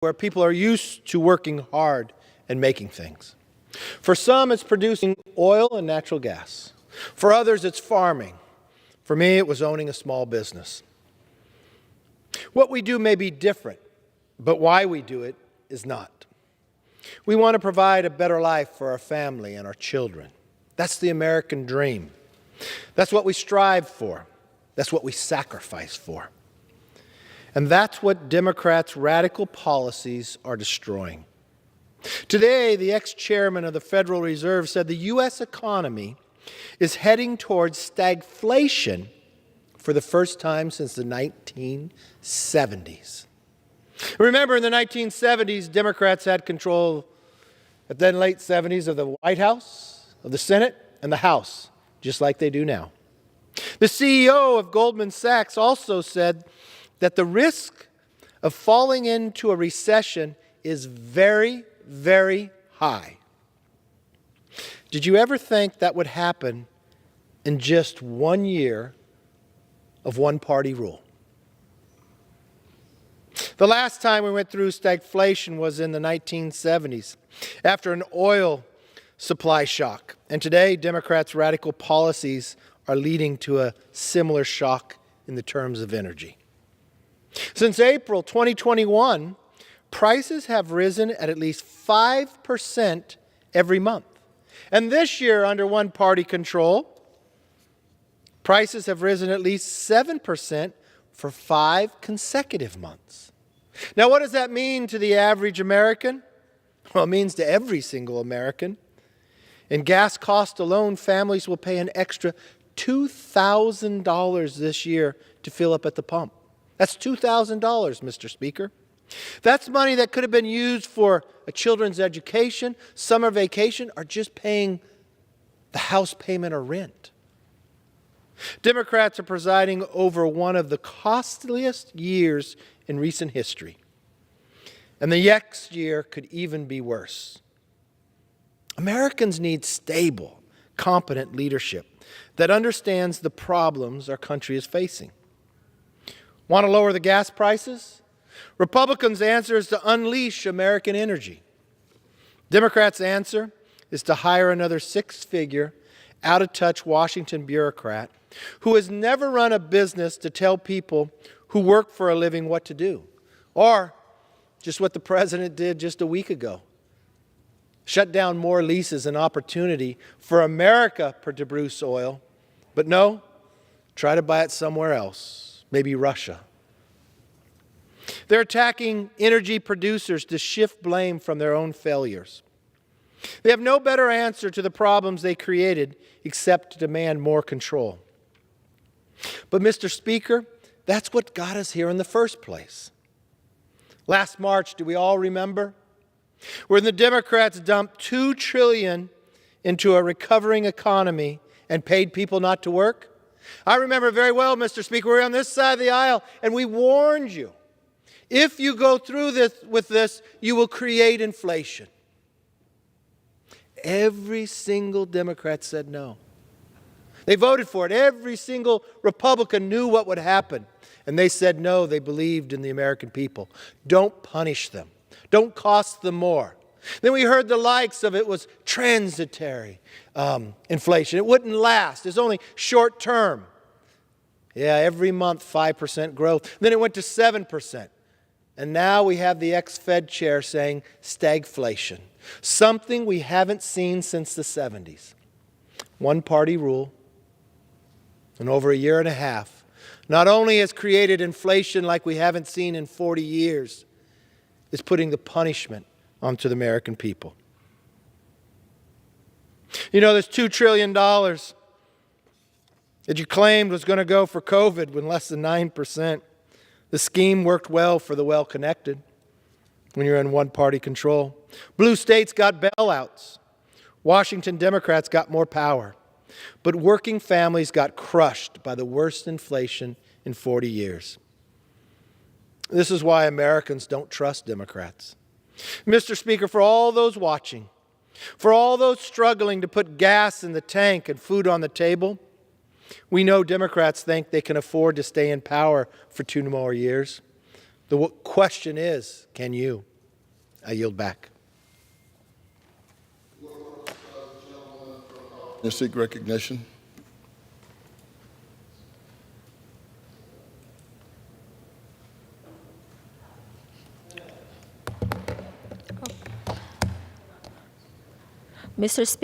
where people are used to working hard and making things. For some, it's producing oil and natural gas. For others, it's farming. For me, it was owning a small business. What we do may be different, but why we do it is not. We want to provide a better life for our family and our children. That's the American dream. That's what we strive for. That's what we sacrifice for. And that's what Democrats' radical policies are destroying. Today, the ex-chairman of the Federal Reserve said the U.S. economy is heading towards stagflation for the first time since the 1970s. Remember, in the 1970s, Democrats had control at the late 70s of the White House, of the Senate, and the House, just like they do now. The CEO of Goldman Sachs also said that the risk of falling into a recession is very, very high. Did you ever think that would happen in just 1 year of one-party rule? The last time we went through stagflation was in the 1970s, after an oil supply shock. And today, Democrats' radical policies are leading to a similar shock in the terms of energy. Since April 2021, prices have risen at least 5% every month. And this year, under one-party control, prices have risen at least 7% for 5 consecutive months. Now, what does that mean to the average American? Well, it means to every single American. In gas cost alone, families will pay an extra $2,000 this year to fill up at the pump. That's $2,000, Mr. Speaker. That's money that could have been used for a children's education, summer vacation, or just paying the house payment or rent. Democrats are presiding over one of the costliest years in recent history. And the next year could even be worse. Americans need stable, competent leadership that understands the problems our country is facing. Want to lower the gas prices? Republicans' answer is to unleash American energy. Democrats' answer is to hire another six-figure, out-of-touch Washington bureaucrat who has never run a business to tell people who work for a living what to do. Or just what the president did just a week ago. Shut down more leases and opportunity for America to produce oil. But no, try to buy it somewhere else, maybe Russia. They're attacking energy producers to shift blame from their own failures. They have no better answer to the problems they created except to demand more control. But, Mr. Speaker, that's what got us here in the first place. Last March, do we all remember? When the Democrats dumped $2 trillion into a recovering economy and paid people not to work? I remember very well, Mr. Speaker, we were on this side of the aisle, and we warned you. If you go through this, you will create inflation. Every single Democrat said no. They voted for it. Every single Republican knew what would happen. And they said no, they believed in the American people. Don't punish them. Don't cost them more. Then we heard the likes of it was transitory inflation. It wouldn't last. It's only short term. Yeah, every month 5% growth. Then it went to 7%. And now we have the ex-Fed chair saying stagflation, something we haven't seen since the 70s. One-party rule, in over a year and a half, not only has created inflation like we haven't seen in 40 years, is putting the punishment onto the American people. You know, there's $2 trillion that you claimed was going to go for COVID when less than 9%. The scheme worked well for the well-connected when you're in one-party control. Blue states got bailouts. Washington Democrats got more power. But working families got crushed by the worst inflation in 40 years. This is why Americans don't trust Democrats. Mr. Speaker, for all those watching, for all those struggling to put gas in the tank and food on the table, we know Democrats think they can afford to stay in power for 2 more years. The question is, can you? I yield back. I seek recognition. Mr. Speaker,